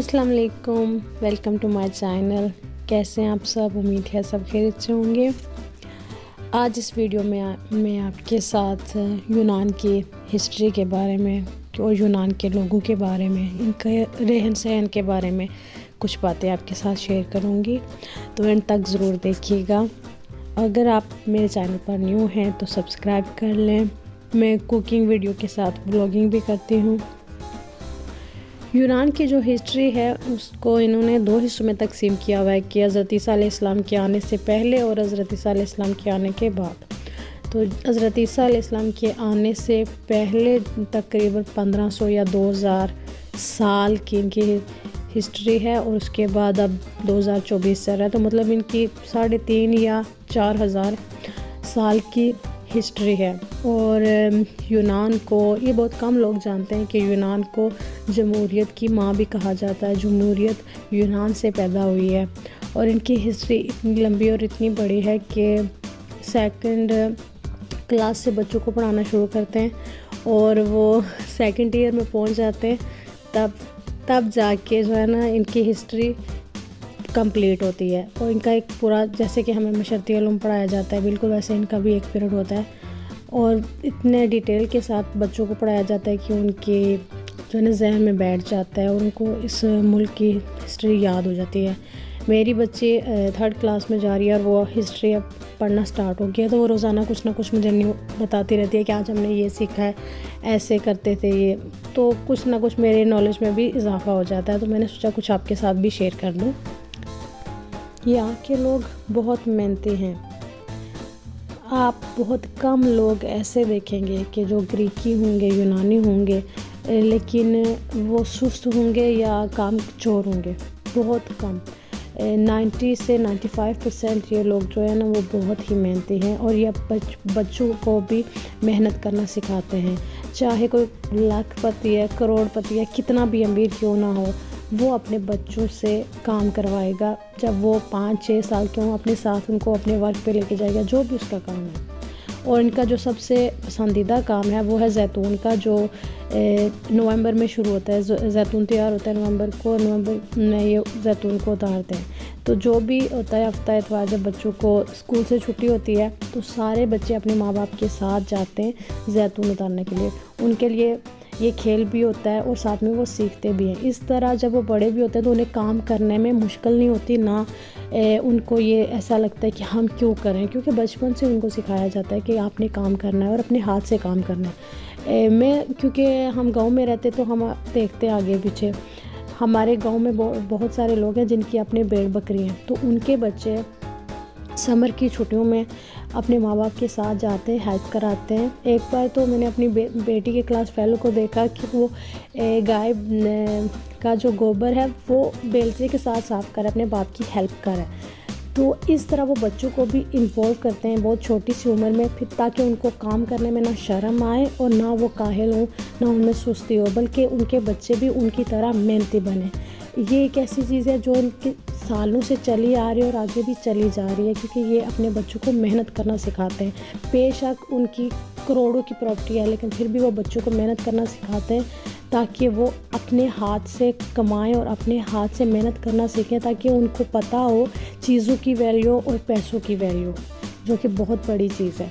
السلام علیکم، welcome to my channel. کیسے ہیں آپ سب؟ امید ہے سب خیریت سے ہوں گے۔ آج اس ویڈیو میں میں آپ کے ساتھ یونان کی ہسٹری کے بارے میں اور یونان کے لوگوں کے بارے میں، ان کے رہن سہن کے بارے میں کچھ باتیں آپ کے ساتھ شیئر کروں گی، تو اینڈ تک ضرور دیکھیے گا۔ اگر آپ میرے چینل پر نیو ہیں تو سبسکرائب کر لیں۔ میں کوکنگ ویڈیو کے ساتھ بلاگنگ بھی کرتی ہوں۔ یونان کی جو ہسٹری ہے اس کو انہوں نے دو حصوں میں تقسیم کیا ہوا ہے کہ حضرت عیسیٰ علیہ السلام کے آنے سے پہلے اور حضرت عیسیٰ علیہ السلام کے آنے کے بعد۔ تو حضرت عیسیٰ علیہ السلام کے آنے سے پہلے تقریباً 1500 یا 2000 سال کی ان کی ہسٹری ہے، اور اس کے بعد اب 2024 چل رہا ہے، تو مطلب ان کی 3,500 یا 4,000 سال کی ہسٹری ہے۔ اور یونان کو یہ بہت کم لوگ جانتے ہیں کہ یونان کو جمہوریت کی ماں بھی کہا جاتا ہے۔ جمہوریت یونان سے پیدا ہوئی ہے، اور ان کی ہسٹری اتنی لمبی اور اتنی بڑی ہے کہ سیکنڈ کلاس سے بچوں کو پڑھانا شروع کرتے ہیں، اور وہ سیکنڈ ایئر میں پہنچ جاتے ہیں، تب جا کے جو ہے نا ان کی ہسٹری کمپلیٹ ہوتی ہے۔ اور ان کا ایک پورا، جیسے کہ ہمیں معاشرتی علوم پڑھایا جاتا ہے، بالکل ویسے ان کا بھی ایک پیریڈ ہوتا ہے، اور اتنے ڈیٹیل کے ساتھ بچوں کو پڑھایا جاتا ہے کہ ان کے جو ہے نا ذہن میں بیٹھ جاتا ہے، اور ان کو اس ملک کی ہسٹری یاد ہو جاتی ہے۔ میری بچی 3rd کلاس میں جا رہی ہے، اور وہ ہسٹری اب پڑھنا سٹارٹ ہو گیا، تو وہ روزانہ کچھ نہ کچھ مجھے نیو بتاتی رہتی ہے کہ آج ہم نے یہ سیکھا ہے، ایسے کرتے تھے یہ، تو کچھ نہ کچھ میرے نالج میں بھی اضافہ ہو جاتا ہے۔ تو میں نے سوچا کچھ آپ کے ساتھ بھی شیئر کر دوں۔ یہاں کے لوگ بہت محنتی ہیں۔ آپ بہت کم لوگ ایسے دیکھیں گے کہ جو گریکی ہوں گے، یونانی ہوں گے، لیکن وہ سست ہوں گے یا کام چور ہوں گے، بہت کم۔ 90 سے 95% یہ لوگ جو ہے نا وہ بہت ہی محنتی ہیں، اور یہ بچوں کو بھی محنت کرنا سکھاتے ہیں۔ چاہے کوئی لاکھ پتی ہے، کروڑ پتی ہے، کتنا بھی امیر کیوں نہ ہو، وہ اپنے بچوں سے کام کروائے گا۔ جب وہ 5-6 سال کے ہوں، اپنے ساتھ ان کو اپنے ورک پہ لے کے جائے گا، جو بھی اس کا کام ہے۔ اور ان کا جو سب سے پسندیدہ کام ہے وہ ہے زیتون کا، جو نومبر میں شروع ہوتا ہے۔ زیتون تیار ہوتا ہے نومبر میں یہ زیتون کو اتارتے ہیں۔ تو جو بھی ہوتا ہے ہفتہ اتوار، جب بچوں کو اسکول سے چھٹی ہوتی ہے، تو سارے بچے اپنے ماں باپ کے ساتھ جاتے ہیں زیتون اتارنے کے لیے۔ ان کے لیے یہ کھیل بھی ہوتا ہے، اور ساتھ میں وہ سیکھتے بھی ہیں۔ اس طرح جب وہ بڑے بھی ہوتے ہیں تو انہیں کام کرنے میں مشکل نہیں ہوتی، نہ ان کو یہ ایسا لگتا ہے کہ ہم کیوں کریں، کیونکہ بچپن سے ان کو سکھایا جاتا ہے کہ آپ نے کام کرنا ہے اور اپنے ہاتھ سے کام کرنا ہے۔ کیونکہ ہم گاؤں میں رہتے تو ہم دیکھتے ہیں آگے پیچھے، ہمارے گاؤں میں بہت سارے لوگ ہیں جن کی اپنے بھیڑ بکری ہیں، تو ان کے بچے سمر کی چھٹیوں میں اپنے ماں باپ کے ساتھ جاتے ہیں، ہیلپ کراتے ہیں۔ ایک بار تو میں نے اپنی بیٹی کے کلاس فیلو کو دیکھا کہ وہ گائے کا جو گوبر ہے وہ بیلچے کے ساتھ صاف کر اپنے باپ کی ہیلپ کرے۔ تو اس طرح وہ بچوں کو بھی انوالو کرتے ہیں بہت چھوٹی سی عمر میں، پھر تاکہ ان کو کام کرنے میں نہ شرم آئے اور نہ وہ کاہل ہوں، نہ ان میں سستی ہو، بلکہ ان کے بچے بھی ان کی طرح محنتی بنیں۔ یہ ایک ایسی چیز ہے جو ان کے سالوں سے چلی آ رہی ہے اور آگے بھی چلی جا رہی ہے، کیونکہ یہ اپنے بچوں کو محنت کرنا سکھاتے ہیں۔ بے شک ان کی کروڑوں کی پراپرٹی ہے، لیکن پھر بھی وہ بچوں کو محنت کرنا سکھاتے ہیں، تاکہ وہ اپنے ہاتھ سے کمائیں اور اپنے ہاتھ سے محنت کرنا سیکھیں، تاکہ ان کو پتہ ہو چیزوں کی ویلیو اور پیسوں کی ویلیو، جو کہ بہت بڑی چیز ہے۔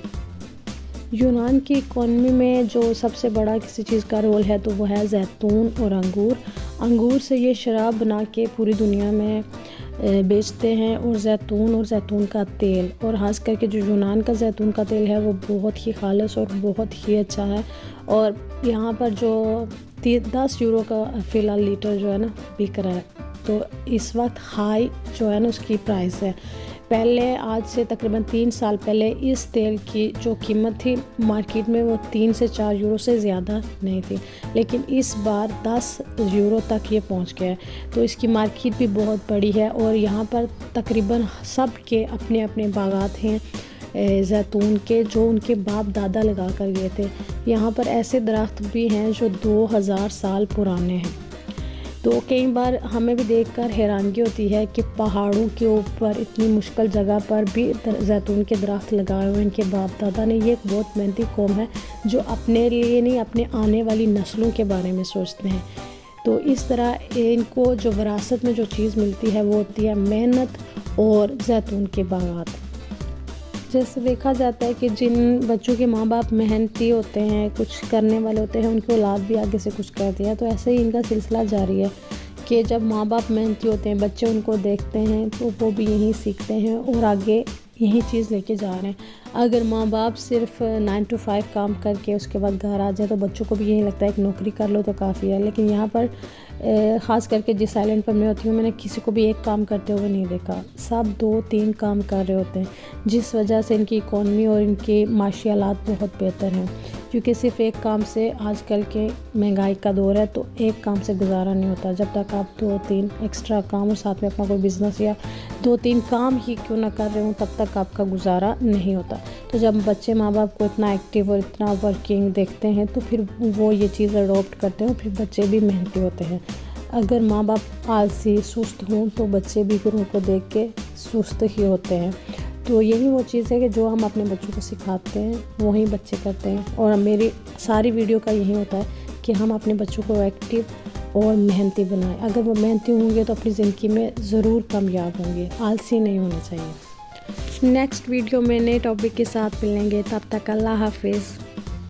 یونان کی اکانومی میں جو سب سے بڑا کسی چیز کا رول ہے تو وہ ہے زیتون اور انگور۔ انگور سے یہ شراب بنا کے پوری دنیا میں بیچتے ہیں، اور زیتون کا تیل، اور خاص کر کے جو یونان کا زیتون کا تیل ہے وہ بہت ہی خالص اور بہت ہی اچھا ہے۔ اور یہاں پر جو 10 یورو کا فی الحال لیٹر جو ہے نا بک رہا ہے، تو اس وقت ہائی جو ہے نا اس کی پرائس ہے۔ پہلے آج سے تقریباً 3 سال پہلے اس تیل کی جو قیمت تھی مارکیٹ میں وہ 3 سے 4 یورو سے زیادہ نہیں تھی، لیکن اس بار 10 یورو تک یہ پہنچ گیا ہے۔ تو اس کی مارکیٹ بھی بہت بڑی ہے، اور یہاں پر تقریباً سب کے اپنے اپنے باغات ہیں زیتون کے، جو ان کے باپ دادا لگا کر گئے تھے۔ یہاں پر ایسے درخت بھی ہیں جو 2000 سال پرانے ہیں۔ تو کئی بار ہمیں بھی دیکھ کر حیرانگی ہوتی ہے کہ پہاڑوں کے اوپر اتنی مشکل جگہ پر بھی زیتون کے درخت لگائے ہوئے ان کے باپ دادا نے۔ یہ ایک بہت محنتی قوم ہے جو اپنے لیے نہیں، اپنے آنے والی نسلوں کے بارے میں سوچتے ہیں۔ تو اس طرح ان کو جو وراثت میں جو چیز ملتی ہے وہ ہوتی ہے محنت اور زیتون کے باغات۔ جیسے دیکھا جاتا ہے کہ جن بچوں کے ماں باپ محنتی ہوتے ہیں، کچھ کرنے والے ہوتے ہیں، ان کی اولاد بھی آگے سے کچھ کرتی ہے، تو ایسے ہی ان کا سلسلہ جاری ہے کہ جب ماں باپ محنتی ہوتے ہیں، بچے ان کو دیکھتے ہیں تو وہ بھی یہی سیکھتے ہیں اور آگے یہی چیز لے کے جا رہے ہیں۔ اگر ماں باپ صرف 9 to 5 کام کر کے اس کے بعد گھر آ جائے تو بچوں کو بھی یہی لگتا ہے کہ نوکری کر لو تو کافی ہے، لیکن یہاں پر خاص کر کے جس آئلینڈ پر میں ہوتی ہوں، میں نے کسی کو بھی ایک کام کرتے ہوئے نہیں دیکھا، سب 2-3 کام کر رہے ہوتے ہیں، جس وجہ سے ان کی اکانومی اور ان کی معاشی حالات بہت بہتر ہیں، کیونکہ صرف ایک کام سے آج کل کے مہنگائی کا دور ہے تو ایک کام سے گزارا نہیں ہوتا، جب تک آپ 2-3 ایکسٹرا کام اور ساتھ میں اپنا کوئی بزنس یا 2-3 کام ہی کیوں نہ کر رہے ہوں تب تک آپ کا گزارا نہیں ہوتا۔ تو جب بچے ماں باپ کو اتنا ایکٹیو اور اتنا ورکنگ دیکھتے ہیں تو پھر وہ یہ چیز اڈاپٹ کرتے ہیں، پھر بچے بھی محنتی ہوتے ہیں۔ اگر ماں باپ آلسی سست ہوں تو بچے بھی پھر ان کو دیکھ کے سست ہی ہوتے ہیں۔ تو یہی وہ چیز ہے کہ جو ہم اپنے بچوں کو سکھاتے ہیں وہی بچے کرتے ہیں، اور میری ساری ویڈیو کا یہی ہوتا ہے کہ ہم اپنے بچوں کو ایکٹیو اور محنتی بنائیں۔ اگر وہ محنتی ہوں گے تو اپنی زندگی میں ضرور کامیاب ہوں گے، آلسی نہیں ہونا چاہیے۔ نیکسٹ ویڈیو میں نئے ٹاپک کے ساتھ ملیں گے، تب تک اللہ حافظ۔